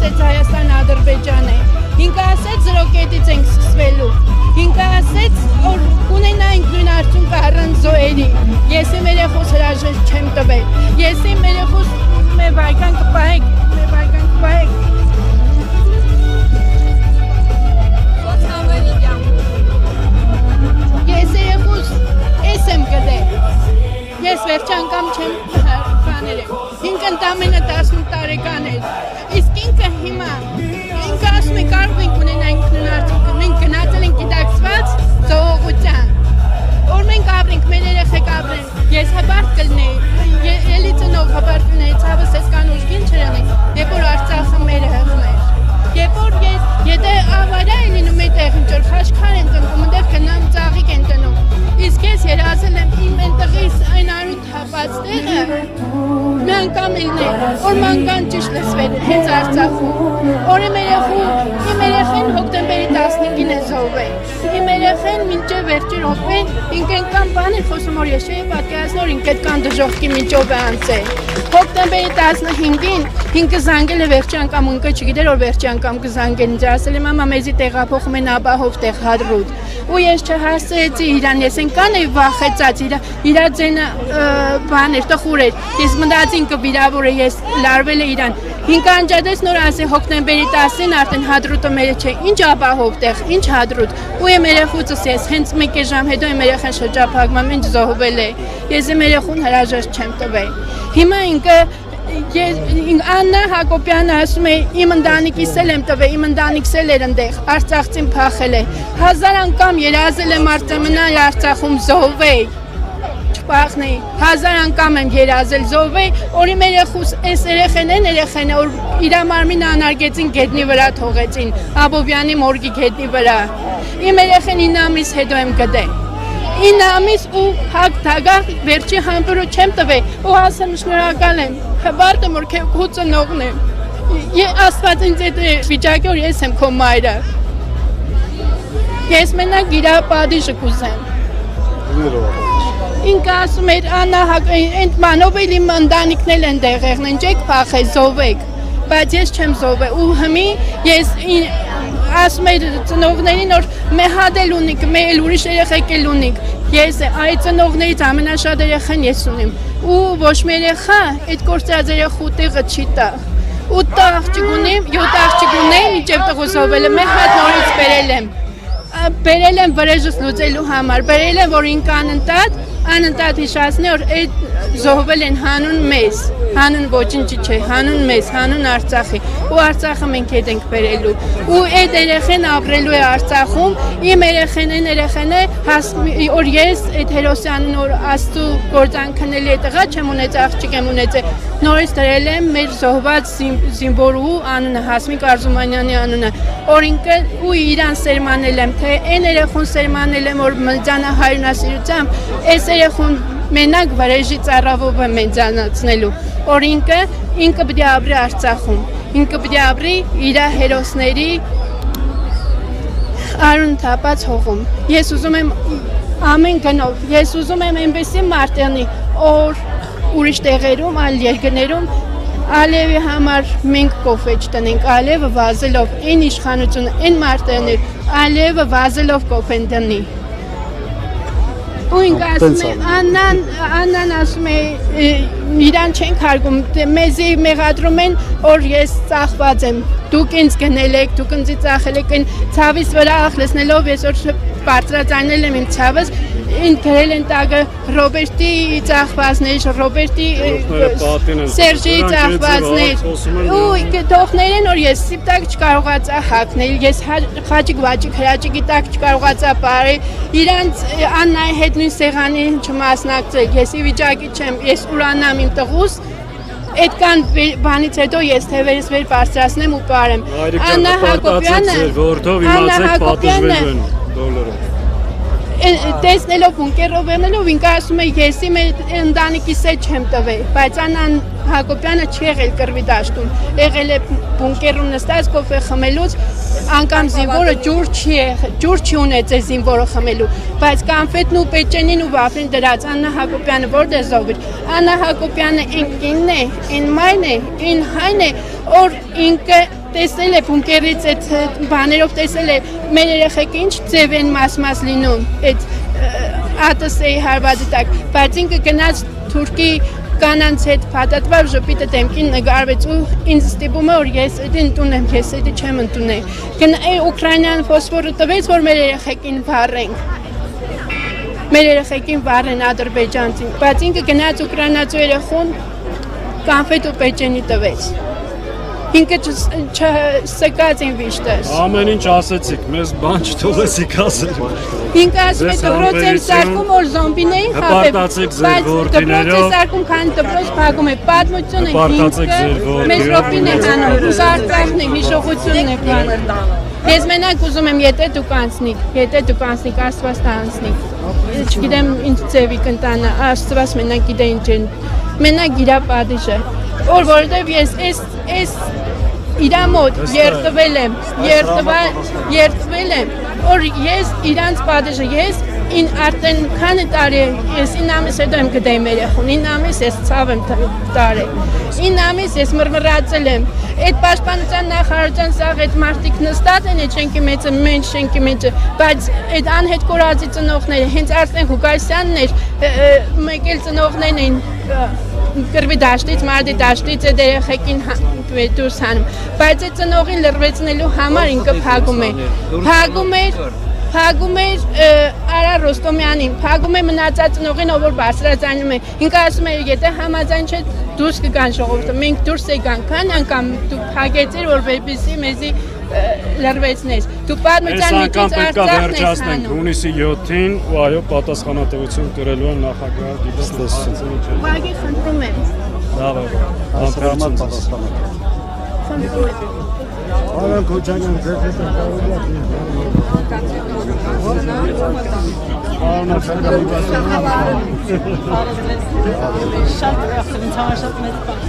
ասեց Հայաստան-Ադրբեջան է, ինքը ասեց զրոկետից ենք սկսվելու, ինքը ասեց որ ունենայինք նույն արդյունքը առանց զոհերի, ես իմ երեխուս հրաժեշտ չեմ տվել, ես իմ երեխուս մեր վայրկյան կպահեք, ես երեխուս ես եմ գտել, ես վերջ անգամ չեմ բաներեմ, ինքը ընդամենը 18 տարեկան էր, իսկ ինքը հիմա, ինքը ասում է կարող ենք ունենայինք նույն արդյունքը, մենք գնացել ենք գիտակցված զոհողության, որ մենք ապրենք, մեր երեխեք ապրեն, ես հբարտ կլնեի, էլի ծնող հբարտ կլնեի, ցավս ես կան ուժգին չրանենք, երբ որ Արցախը մեր հեղներ, երբ որ ես, եթե ավարա է լինում այդտեղ ինչ-որ խաչքար են տնկում, ընդեղ գնամ ծաղիկ են տնում, իսկ ես երազել եմ իմ ենտղիս այն արուտ հապած տեղը, մի անգամ ելներ, որ մանգան ճիշտ լսվել է, հենց Արցախում, որ իմ երեխեն հոկտեմբերի 15-ին է զոհվել, իմ երեխեն մինչև վերջի րոպեն, ինք ենքան բան է խոսում, որ ես չէի պատկերացնում, որ ինք այդքան դժոխքի միջով է անցել, հոկտեմբերի 15-ին ինքը զանգել է վերջի անգամ, ինքը չգիտեր, որ վերջի անգամ կզանգեն, ինձ ասել է մամա մեզի տեղափոխում են աբահով տեղ հադրուտ, ու ես չհասցրեցի իրան, ես ենքան էի վախեցած, իր ձենը բան էր, տխուր էր, ես մտածի ինքը վիրավոր է, ես լարվել է իրան, ինքը անջատեց նոր ասի հոկտեմբերի 10-ին արդեն հադրուտը մերը չէ, ինչ աբահով տեղ, ինչ հադրուտ, ու իմ երեխուցս ես, հենց մեկ ժամ հետո իմ երեխան շրջափակում, ինչ զոհվել է, ես իմ երեխուն հրաժեշտ չեմ տվել, հիմա ինքը Աննա Հակոբյանը ասում է իմ ընտանիքիս էլ եմ տվել, իմ ընտանիքս էլ էր ընդեղ, Արցախցին փախել է, 1000 անգամ երազել եմ արտամնալ Արցախում զոհվեի, չփախնեի, 1000 անգամ եմ երազել զոհվեի, որ իմ երեխուս այս երեխեն է, որ իր մարմինը անարգեցին գետնի վրա թողեցին, Աբովյանի մորգի գետնի վրա, իմ երեխեն 9 ամիս հետո եմ գտել, 9 ամիս ու հակ թագաղ վերջի համբուրը չեմ տվել, ու ասեմ շնորհակալ եմ, հբարդը որ քո ծնողն եմ, Աստված ինձ այդ վիճակի որ ես եմ քո մայրը, ես մենակ իր պատիժը կուզեմ, ինքը ասում էր Աննա այդ մանով էլ իմ ընտանիքն էլ են տեղեղն են, չեք փախել, զոհվեք, բայց ես չեմ զոհվել, ու հիմի ես ասում էր ծնողներին, որ մեհադ էլ ունիք, մեր ուրիշ երեխեք էլ ունիք, ես այդ ծնողներից ամենաշատ երեխան ես ունիմ, ու ոչ մի երեխա այդ կործած երեխու տեղը չի տա, 8 աղջիկ ունիմ, 7 աղջիկ ունեի, մինչև տղու զոհվել եմ, մեհադ նորից բերել եմ վրեժս լուծելու համար, բերել եմ, որ ինքը անընդհատ հիշացնի, որ այդ զոհվել են հանուն մեզ, հանուն ոչինչի չէ, հանուն մեզ, հանուն Արցախի, ու Արցախը մենք հետ ենք բերելու, ու այդ երեխեն ապրելու է Արցախում, իմ երեխեն է, որ ես այդ հերոսյանին, որ Աստծու գործանքնել է տղա չեմ ունեցել, աղջիկ եմ ունեցել, նորից դրել եմ մեր զոհված զինվորու անունը, Հասմիկ Արզումանյանի անունը, որ ինքը ու իրան սերմանել եմ, թե այն երեխուն սերմանել եմ, որ մեծանահայրենասիրությամբ, այս երեխուն մենակ վրեժի ծառավով եմ մեծանացնելու, որ ինքը պիտի ապրի Արցախում, ինքը պիտի ապրի իր հերոսների արուն թափած հողում, ես ուզում եմ ամեն գնով, ես ուզում եմ այնպեսի մարտանի, որ ուրիշ տեղերում, այլ երկրներում Ալիևի համար մենք կոֆե չտնենք, Ալիևը վազելով, այն իշխանությունը, այն մարտերներ, Ալիևը վազելով կոֆեն տնի։ Ու ինքը ասում է, Աննան ասում է, իրան չենք հարգում, մեզի մեղադրում են, որ ես ծախված եմ, դուք ինձ գնել եք, դուք ինձ ծախել եք, ցավիս վրա ախլեցնելով, ես որ բարձրացանել եմ իմ ցավս, գրել են տակը Ռոբերտի ծախվածներ, Ռոբերտի Սերժի ծախվածներ, ու թողներ են, որ ես սիպտակ չկարողացա հագնել, ես խաչիկ հրաչիկի տակ չկարողացա բարել, իրանց Աննայի հետ նույն սեղանի չմասնակցել, ես ի վիճակի չեմ, ես ուրանամ իմ տղուս, այդքան բանից հետո ես թևերս վեր բարձրացնեմ ու պարեմ, Աննա Հակոբյանը տեսնելով բունկերով ելնելով ինքը ասում է ես իմ ընտանիքիս հետ չեմ տվել, բայց Աննա Հակոբյանը չի եղել կռվի դաշտում, եղել է բունկերում նստած կոֆե խմելուց, անգամ զինվորը ջուր չի ունեցել զինվորը խմելու, բայց կոնֆետն ու պեչենին ու վաֆլին դրած Աննա Հակոբյանը որտե զոհվիր, Աննա Հակոբյանը այն կինն է, այն մայն է, այն հայն է, որ ինքը տեսել է բունկերից այդ բաներով տեսել է մեր երեխեքը ինչ ձև են մաս լինում այդ ԱՏՍ-ի հարվածի տակ, բայց ինքը գնաց Թուրքի կանանց հետ փաթաթվավ ժպիտը դեմքին նկարվեց ու ինձ ստիպում է որ ես այդ ընդունեմ, ես այդ չեմ ընդունել։ Գնա Ուկրաինան ֆոսֆորը տվեց որ մեր երեխեքին վառենք։ Մեր երեխեքին վառեն ադրբեջանցին, բայց ինքը գնաց ուկրաինացու երեխուն կոնֆետ ու պեչենի տվեց։ Ինքը չսկաց են վիշտես։ Ամեն ինչ ասեցիք, մեզ բան չթողեցիք ասել։ Ինքը ասում է դպրոց եմ սարքում որ զոմբիներին խաբեմ, բայց դպրոց է սարքում քան դպրոց փակում է, պատմությունը ինքը մեզ ռոպին է հանում, Արցախն է, հիշողությունն է բանը։ Ես մենակ ուզում եմ, եթե դուք անցնիք, Աստված տանցնիք, չգիտեմ ինչ ձևի կընտանա, Աստված մենակ գիտե ինչ են, մենակ իրա պատիժը, որովհետև ես այս իրա մոտ երդվել եմ, որ ես իրանց պատիժը, ես արդեն քանի տարի ես 9 ամիս հետո եմ գտել մեր երեխուն, 9 ամիս ես ցավ եմ տարել, 9 ամիս ես մռմռացել եմ, այդ պաշտպանության նախարարության սաղ այդ մարդիկ նստած են այդ շենքի մեջը, մենք շենքի մեջը, բայց այդ անհետ կորածի ծնողները, հենց Արսեն Ղուկասյանն էր, մեկ էլ ծնողներն էին կրվի դաշտից, մարտի դաշտից այդ երեխեքին դուրս հանում, բայց այդ ծնողին լրվեցնելու համար ինքը փագում էր Արա Ռոստոմյանին, փագում է մնացած ծնողին, ով որ բարձրացանում է, ինքը ասում է, եթե համաձայն չէ դուրս կգան ժողովուրդը, մենք դուրս եկանք, քանի անգամ դու փագեցիր, որպեսզի մեզի լրվեցնես, դու պատմության միջից Արցախն ես հանում։ Հունիսի 7-ին ու այո պատասխանատվություն կրելու են նախագահ դիտարկեցին։ Ուղղակի խնդրում եմ։ Լավ է, համբերություն պատասխանատու։ Խնդրում եմ։ Արան Քոչանյան ձեր հետ կարելի է Շատ ուրախ եմ, ցավաշատ մեծ բան